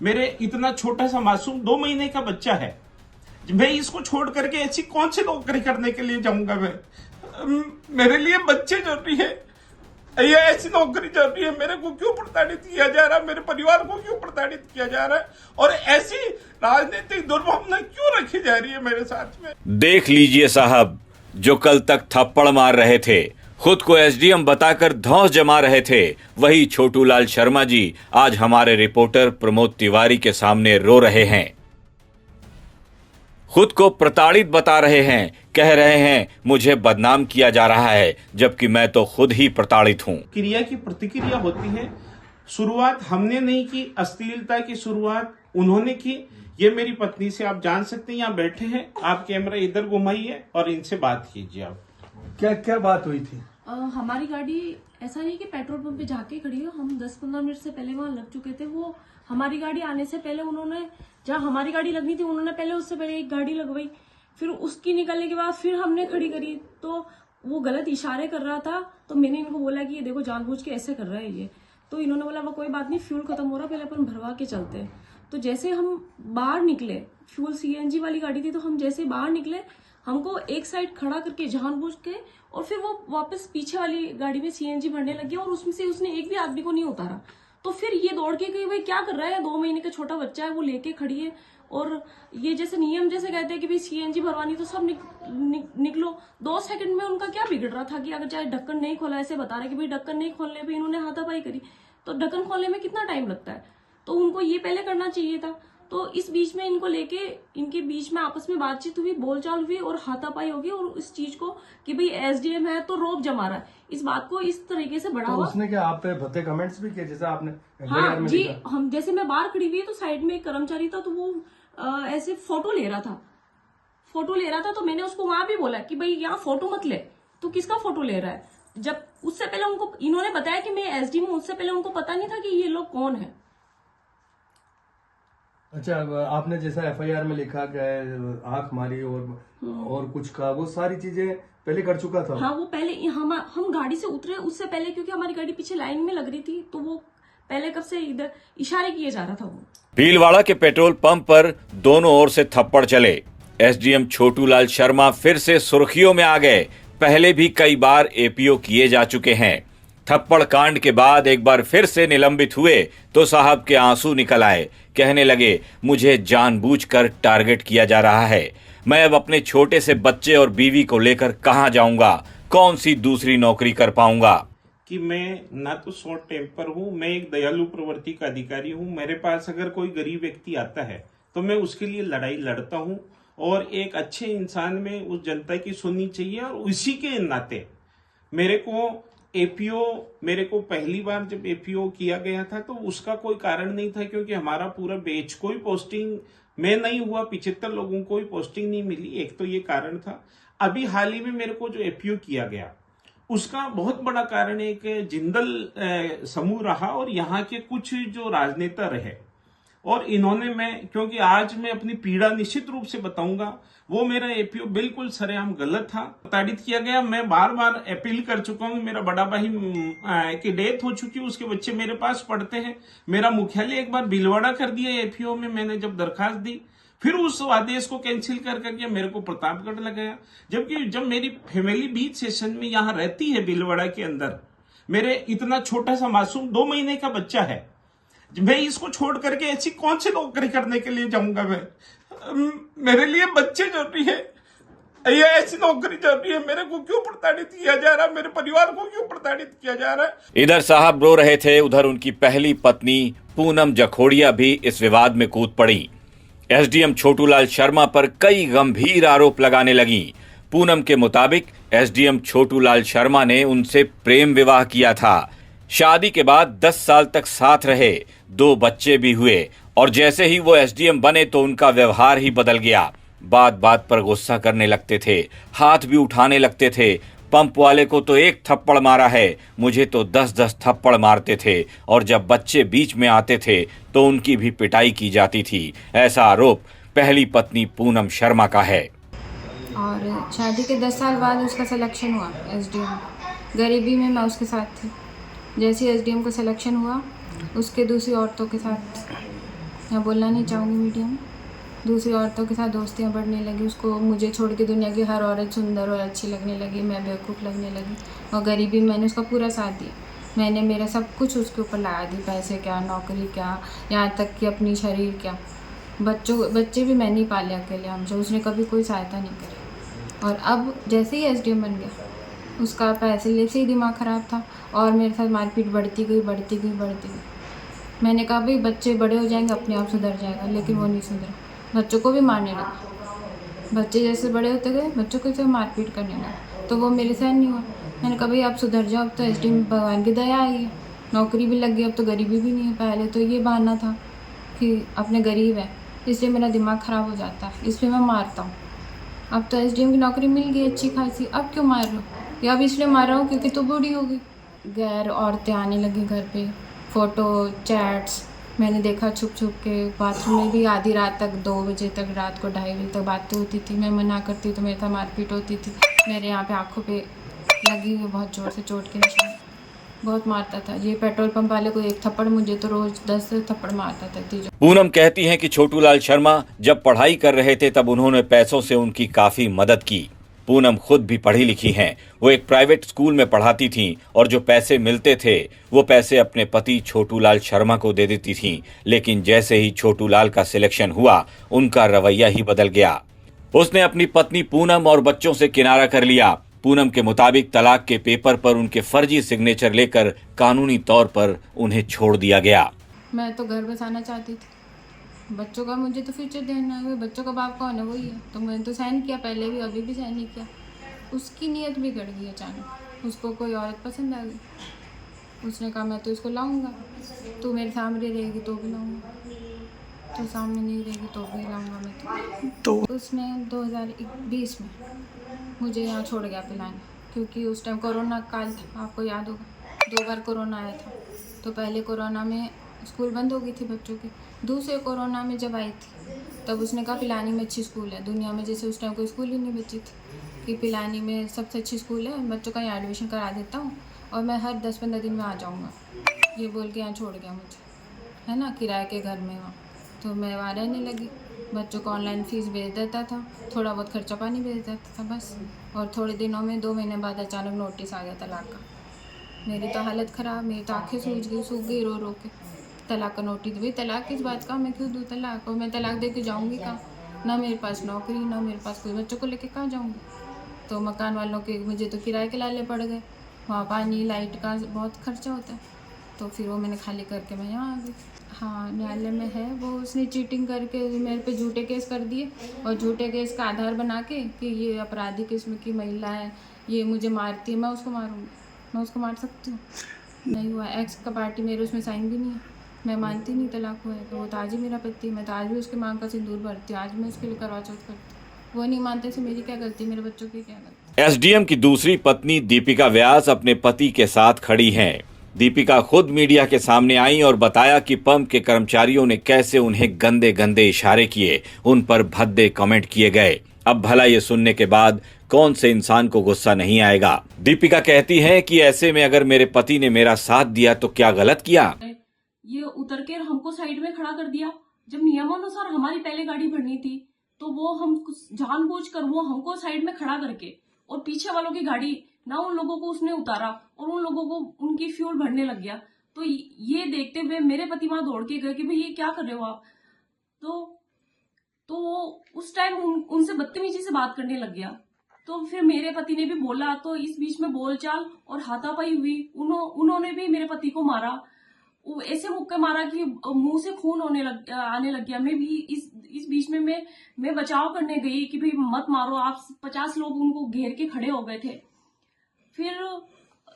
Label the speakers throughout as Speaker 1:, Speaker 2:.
Speaker 1: मेरे इतना छोटा सा मासूम 2 महीने का बच्चा है, मैं इसको छोड़ करके ऐसी कौन सी नौकरी करने के लिए जाऊंगा? मैं मेरे लिए बच्चे जरूरी है, ये ऐसी नौकरी जरूरी है। मेरे को क्यों प्रताड़ित किया जा रहा है? मेरे परिवार को क्यों प्रताड़ित किया जा रहा है? और ऐसी राजनीतिक दुर्भावना क्यों रखी जा रही है मेरे साथ में?
Speaker 2: देख लीजिए साहब, जो कल तक थप्पड़ मार रहे थे, खुद को एसडीएम बताकर धौंस जमा रहे थे, वही छोटूलाल शर्मा जी आज हमारे रिपोर्टर प्रमोद तिवारी के सामने रो रहे हैं। खुद को प्रताड़ित बता रहे हैं, कह रहे हैं मुझे बदनाम किया जा रहा है, जबकि मैं तो खुद ही प्रताड़ित हूं।
Speaker 1: क्रिया की प्रतिक्रिया होती है। शुरुआत हमने नहीं की, अश्लीलता की शुरुआत उन्होंने की। ये मेरी पत्नी से आप जान सकते हैं, यहाँ बैठे हैं, आप कैमरा इधर घुमाइए और इनसे बात कीजिए। आप
Speaker 3: क्या क्या बात हुई थी?
Speaker 4: हमारी गाड़ी ऐसा नहीं कि पेट्रोल पंप पे जाके खड़ी हो, हम 10-15 मिनट से पहले वहां लग चुके थे। वो हमारी गाड़ी आने से पहले उन्होंने, जहाँ हमारी गाड़ी लगनी थी उन्होंने पहले उससे पहले एक गाड़ी लगवाई, फिर उसकी निकलने के बाद फिर हमने खड़ी करी। तो वो गलत इशारे कर रहा था, तो मैंने इनको बोला कि ये देखो जानबूझ के ऐसे कर रहा है ये। तो इन्होंने बोला वो कोई बात नहीं, फ्यूल खत्म हो रहा, पहले अपन भरवा के चलते हैं। तो जैसे हम बाहर निकले, फ्यूल सीएनजी वाली गाड़ी थी, तो हम जैसे बाहर निकले, हमको एक साइड खड़ा करके जानबूझ के, और फिर वो वापस पीछे वाली गाड़ी में सीएनजी भरने लगी और उसमें से उसने एक भी आदमी को नहीं उतारा। तो फिर ये दौड़ के गई, भाई क्या कर रहा है, 2 महीने का छोटा बच्चा है, वो लेके खड़ी है। और ये जैसे नियम जैसे कहते हैं कि भाई सीएनजी भरवानी तो सब निकलो। 2 सेकंड में उनका क्या बिगड़ रहा था कि अगर चाहे ढक्कन नहीं खोला, ऐसे बता रहे कि भाई ढक्कन नहीं खोलने पे इन्होंने हाथापाई करी, तो ढक्कन खोलने में कितना टाइम लगता है? तो उनको ये पहले करना चाहिए था। तो इस बीच में इनको लेके, इनके बीच में आपस में बातचीत हुई, बोलचाल हुई और हाथापाई होगी। और इस चीज को कि भाई एसडीएम है तो रोब जमा रहा है, इस बात को इस तरीके से बढ़ावा।
Speaker 3: तो उसने क्या आप पे भद्दे कमेंट्स भी किए जैसे आपने
Speaker 4: हाँ
Speaker 3: में
Speaker 4: जी,
Speaker 3: लिखा?
Speaker 4: हम जैसे मैं बाहर खड़ी हुई तो साइड में एक कर्मचारी था, तो वो ऐसे फोटो ले रहा था। तो मैंने उसको वहां भी बोला कि भाई यहाँ फोटो मत ले, तो किसका फोटो ले रहा है? जब उससे पहले उनको इन्होंने बताया कि मैं एसडीएम हूं, उससे पहले उनको पता नहीं था कि ये लोग कौन है।
Speaker 3: अच्छा, आपने जैसा एफआईआर में लिखा गया आंख मारी और कुछ का, वो सारी चीजें पहले कर चुका था?
Speaker 4: हाँ, वो पहले हम गाड़ी से उतरे उससे पहले, क्योंकि हमारी गाड़ी पीछे लाइन में लग रही थी, तो वो पहले कब से इधर इशारे किए जा रहा था। वो
Speaker 2: भीलवाड़ा के पेट्रोल पंप पर दोनों ओर से थप्पड़ चले। एसडीएम छोटूलाल शर्मा फिर से सुर्खियों में आ गए। पहले भी कई बार एपीओ किए जा चुके हैं। थप्पड़ कांड के बाद एक बार फिर से निलंबित हुए तो साहब के आंसू निकल आए। कहने लगे मुझे जानबूझकर टारगेट किया जा रहा है, मैं अब अपने छोटे से बच्चे और बीवी को लेकर कहां जाऊंगा, कौन सी दूसरी नौकरी कर पाऊंगा।
Speaker 1: कि मैं ना तो शॉर्ट टेम्पर हूँ, मैं एक दयालु प्रवृत्ति का अधिकारी हूँ। मेरे पास अगर कोई गरीब व्यक्ति आता है तो मैं उसके लिए लड़ाई लड़ता हूँ, और एक अच्छे इंसान में उस जनता की सुननी चाहिए। और उसी के नाते मेरे को पहली बार जब एपीओ किया गया था तो उसका कोई कारण नहीं था, क्योंकि हमारा पूरा बैच, कोई पोस्टिंग में नहीं हुआ, 75 लोगों को कोई पोस्टिंग नहीं मिली। एक तो ये कारण था। अभी हाल ही में मेरे को जो एपीओ किया गया उसका बहुत बड़ा कारण एक जिंदल समूह रहा और यहाँ के कुछ जो राजनेता रहे, और इन्होंने, क्योंकि आज मैं अपनी पीड़ा निश्चित रूप से बताऊंगा, वो मेरा एपीओ बिल्कुल सरेआम गलत था, प्रताड़ित किया गया। मैं बार बार अपील कर चुका हूँ। मेरा बड़ा भाई की डेथ हो चुकी है, उसके बच्चे मेरे पास पढ़ते हैं। मेरा मुख्यालय एक बार भीलवाड़ा कर दिया एपीओ में, मैंने जब दरखास्त दी, फिर उस आदेश को कैंसिल करके मेरे को प्रतापगढ़ लगाया। जबकि जब मेरी फैमिली बीच सेशन में यहाँ रहती है भीलवाड़ा के अंदर, मेरे इतना छोटा सा मासूम 2 महीने का बच्चा है, मैं इसको छोड़ करके ऐसी कौन सी नौकरी करने के लिए जाऊंगा? मैं मेरे लिए बच्चे जरूरी है, ये ऐसी नौकरी जरूरी है। मेरे को क्यों प्रताड़ित किया जा रहा है? मेरे परिवार को क्यों प्रताड़ित किया जा रहा है?
Speaker 2: इधर साहब रो रहे थे, उधर उनकी पहली पत्नी पूनम जखोड़िया भी इस विवाद में कूद पड़ी। एसडीएम छोटूलाल शर्मा पर कई गंभीर आरोप लगाने लगी। पूनम के मुताबिक एसडीएम छोटूलाल शर्मा ने उनसे प्रेम विवाह किया था। शादी के बाद 10 साल तक साथ रहे, 2 बच्चे भी हुए, और जैसे ही वो एसडीएम बने तो उनका व्यवहार ही बदल गया। बात बात पर गुस्सा करने लगते थे, हाथ भी उठाने लगते थे। पंप वाले को तो 1 थप्पड़ मारा है, मुझे तो 10-10 थप्पड़ मारते थे, और जब बच्चे बीच में आते थे तो उनकी भी पिटाई की जाती थी। ऐसा आरोप पहली पत्नी पूनम शर्मा का है।
Speaker 5: और शादी के 10 साल बाद उसका सिलेक्शन हुआ एसडीएम। गरीबी में मैं उसके साथ थी। जैसे एसडीएम का सिलेक्शन हुआ, उसके दूसरी औरतों के साथ मैं बोलना नहीं चाहूँगी मीडिया में। दूसरी औरतों के साथ दोस्तियाँ बढ़ने लगी, उसको मुझे छोड़ के दुनिया की हर औरत सुंदर और अच्छी लगने लगी, मैं बेवकूफ़ लगने लगी। और गरीबी में मैंने उसका पूरा साथ दिया, मैंने मेरा सब कुछ उसके ऊपर लगा दी, पैसे क्या, नौकरी क्या, यहाँ तक कि अपनी शरीर क्या। बच्चे भी मैंने ही पाले अकेले हमसे, उसने कभी कोई सहायता नहीं करी। और अब जैसे ही एसडीएम बन गया, उसका पैसे से ही दिमाग ख़राब था और मेरे साथ मारपीट बढ़ती गई। मैंने कहा भाई बच्चे बड़े हो जाएंगे, अपने आप सुधर जाएगा, लेकिन वो नहीं सुधरा, बच्चों को भी मारने लगा। बच्चे जैसे बड़े होते गए, बच्चों को सिर्फ मारपीट करने लगा, तो वो मेरे साथ नहीं हुआ। मैंने कहा भाई आप सुधर जाओ, अब तो एसडीएम भगवान की दया आई है, नौकरी भी लग गई, अब तो गरीबी भी नहीं है। पहले तो ये बहाना था कि अपने गरीब है, इसलिए मेरा दिमाग ख़राब हो जाता है, इसलिए मैं मारता हूँ। अब तो एसडीएम की नौकरी मिल गई अच्छी खासी, अब क्यों मार रहे हो? या अब इसलिए मार रहा हूँ क्योंकि तो बूढ़ी हो गई। गैर औरतें आने लगी घर पे, फ़ोटो चैट्स मैंने देखा छुप के। बाथरूम में भी आधी रात तक, 2 बजे तक, रात को 2:30 बजे तक बातें होती थी। मैं मना करती तो मेरे साथ मारपीट होती थी। मेरे यहाँ पे आँखों पे लगी हुई बहुत ज़ोर से चोट के निशान, बहुत मारता था। ये पेट्रोल पंप वाले को एक थप्पड़, मुझे तो रोज़ 10 थप्पड़ मारता था। तीजों
Speaker 2: पूनम कहती हैं कि छोटूलाल शर्मा जब पढ़ाई कर रहे थे तब उन्होंने पैसों से उनकी काफी मदद की। पूनम खुद भी पढ़ी लिखी हैं, वो एक प्राइवेट स्कूल में पढ़ाती थीं और जो पैसे मिलते थे वो पैसे अपने पति छोटूलाल शर्मा को दे देती थीं। लेकिन जैसे ही छोटूलाल का सिलेक्शन हुआ, उनका रवैया ही बदल गया। उसने अपनी पत्नी पूनम और बच्चों से किनारा कर लिया। पूनम के मुताबिक तलाक के पेपर पर उनके फर्जी सिग्नेचर लेकर कानूनी तौर पर उन्हें छोड़ दिया गया।
Speaker 5: मैं तो घर बसाना चाहती थी, बच्चों का मुझे तो फ्यूचर देना है, बच्चों का बाप कौन है, वही है। तो मैंने तो साइन किया, पहले भी, अभी भी साइन नहीं किया। उसकी नीयत बिगड़ गई अचानक, उसको कोई औरत पसंद आ गई। उसने कहा मैं तो इसको लाऊंगा, तू मेरे सामने रहेगी तो भी लाऊंगा, तो सामने नहीं रहेगी तो भी लाऊंगा मैं तो। उसने 2020 में मुझे यहाँ छोड़ गया पिलाने, क्योंकि उस टाइम कोरोना काल था, आपको याद होगा, 2 बार कोरोना आया था। तो पहले कोरोना में स्कूल बंद हो गई थी बच्चों की, दूसरे कोरोना में जब आई थी तब उसने कहा पिलानी में अच्छी स्कूल है दुनिया में, जैसे उस टाइम कोई स्कूल ही नहीं बची थी, कि पिलानी में सबसे अच्छी स्कूल है, बच्चों का यहाँ एडमिशन करा देता हूँ और मैं हर 10-15 दिन में आ जाऊँगा। ये बोल के यहाँ छोड़ गया मुझे, है ना, किराए के घर में वहाँ। तो मैं वहाँ रहने लगी, बच्चों को ऑनलाइन फ़ीस भेज देता था, थोड़ा बहुत खर्चा पानी भेज देता था बस। और थोड़े दिनों में, 2 महीने बाद अचानक नोटिस आ गया तलाक का। मेरी तो हालत ख़राब, मेरी तो आँखें सूख गई रो रो के। तलाक का नोटिस, भाई तलाक किस बात का, मैं क्यों दूँ तलाक, और मैं तलाक दे के जाऊँगी कहाँ? ना मेरे पास नौकरी, ना मेरे पास कोई, बच्चों को लेके कहाँ जाऊँगी? तो मकान वालों के मुझे तो किराए के लाले पड़ गए, वहाँ पानी लाइट का बहुत खर्चा होता है। तो फिर वो मैंने खाली करके मैं यहाँ आ गई। हाँ, न्यायालय में है वो, उसने चीटिंग करके मेरे पे झूठे केस कर दिए और झूठे केस का आधार बना के कि ये अपराधी किस्म की महिला है, ये मुझे मारती है, मैं उसको मारूँगी, मैं उसको मार सकती हूँ? नहीं हुआ। एक्स का पार्टी मेरे उसमें साइन भी नहीं है, मैं मानती नहीं तलाक हुआ है, तो वो तो आज ही मेरा पति है, मैं तो आज भी उसके मांग का सिंदूर भरती हूँ, आज मैं उसके लिए करवा चौथ करती हूँ। वो नहीं मानते, से मेरी क्या गलती, मेरे बच्चों की क्या गलती?
Speaker 2: एसडीएम की दूसरी पत्नी दीपिका व्यास अपने पति के साथ खड़ी हैं। दीपिका खुद मीडिया के सामने आई और बताया कि पंप के कर्मचारियों ने कैसे उन्हें गंदे गंदे इशारे किए, उन पर भद्दे कमेंट किए गए। अब भला ये सुनने के बाद कौन से इंसान को गुस्सा नहीं आएगा। दीपिका कहती है कि ऐसे में अगर मेरे पति ने मेरा साथ दिया तो क्या गलत किया?
Speaker 4: ये उतर के हमको साइड में खड़ा कर दिया, जब नियमानुसार हमारी पहले गाड़ी भरनी थी, तो वो हम जानबूझकर वो हमको साइड में खड़ा करके और पीछे वालों की गाड़ी ना, उन लोगों को उसने उतारा और उन लोगों को उनकी फ्यूल भरने लग गया। तो ये देखते हुए मेरे पति वहां दौड़ के गए कि भाई ये क्या कर रहे हो आप। तो वो उस टाइम उनसे बदतमीजी से बात करने लग गया। तो फिर मेरे पति ने भी बोला, तो इस बीच में बोलचाल और हाथापाई हुई। उन्होंने भी मेरे पति को मारा, ऐसे मुक्के मारा कि मुंह से खून आने लग गया। मैं भी इस बीच में मैं बचाव करने गई कि भाई मत मारो आप, 50 लोग उनको घेर के खड़े हो गए थे। फिर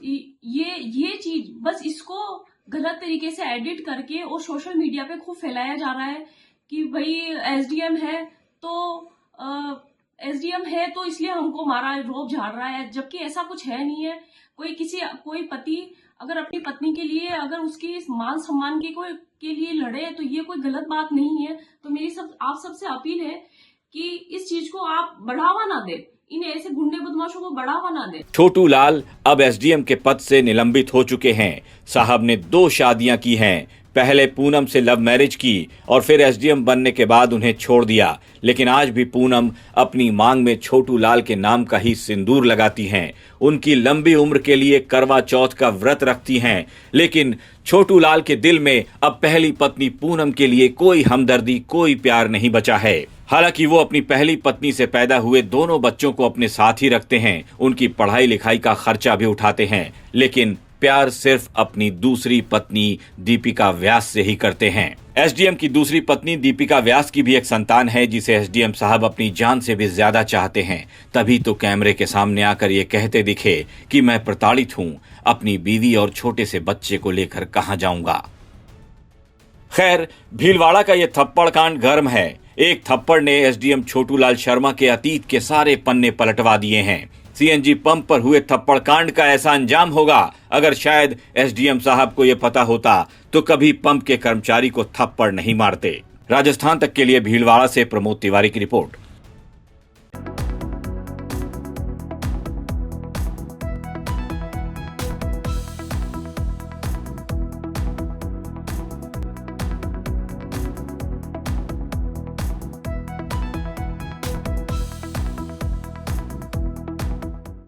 Speaker 4: ये चीज बस इसको गलत तरीके से एडिट करके और सोशल मीडिया पे खूब फैलाया जा रहा है कि भाई एसडीएम है तो इसलिए हमको मारा, रोब झाड़ रहा है, जबकि ऐसा कुछ है नहीं है। कोई पति अगर अपनी पत्नी के लिए, अगर उसकी मान सम्मान के लिए लड़े तो ये कोई गलत बात नहीं है। तो मेरी आप सबसे अपील है कि इस चीज को आप बढ़ावा ना दे, इन्हें ऐसे गुंडे बदमाशों को बढ़ावा ना दे।
Speaker 2: छोटूलाल अब एसडीएम के पद से निलंबित हो चुके हैं। साहब ने 2 शादियां की हैं, पहले पूनम से लव मैरिज की और फिर एसडीएम बनने के बाद उन्हें छोड़ दिया, लेकिन आज भी पूनम अपनी मांग में छोटू लाल के नाम का ही सिंदूर लगाती हैं। उनकी लंबी उम्र के लिए करवा चौथ का व्रत रखती हैं, लेकिन छोटू लाल के दिल में अब पहली पत्नी पूनम के लिए कोई हमदर्दी, कोई प्यार नहीं बचा है। हालांकि वो अपनी पहली पत्नी से पैदा हुए दोनों बच्चों को अपने साथ ही रखते हैं, उनकी पढ़ाई लिखाई का खर्चा भी उठाते हैं, लेकिन प्यार सिर्फ अपनी दूसरी पत्नी दीपिका व्यास से ही करते हैं। एसडीएम की दूसरी पत्नी दीपिका व्यास की भी एक संतान है, जिसे एसडीएम साहब अपनी जान से भी ज्यादा चाहते हैं। तभी तो कैमरे के सामने आकर ये कहते दिखे कि मैं प्रताड़ित हूं, अपनी बीवी और छोटे से बच्चे को लेकर कहां जाऊंगा। खैर, भीलवाड़ा का ये थप्पड़ कांड गर्म है। एक थप्पड़ ने एसडीएम छोटू लाल शर्मा के अतीत के सारे पन्ने पलटवा दिए हैं। सीएनजी पंप पर हुए थप्पड़ कांड का ऐसा अंजाम होगा, अगर शायद एसडीएम साहब को यह पता होता तो कभी पंप के कर्मचारी को थप्पड़ नहीं मारते। राजस्थान तक के लिए भीलवाड़ा से प्रमोद तिवारी की रिपोर्ट।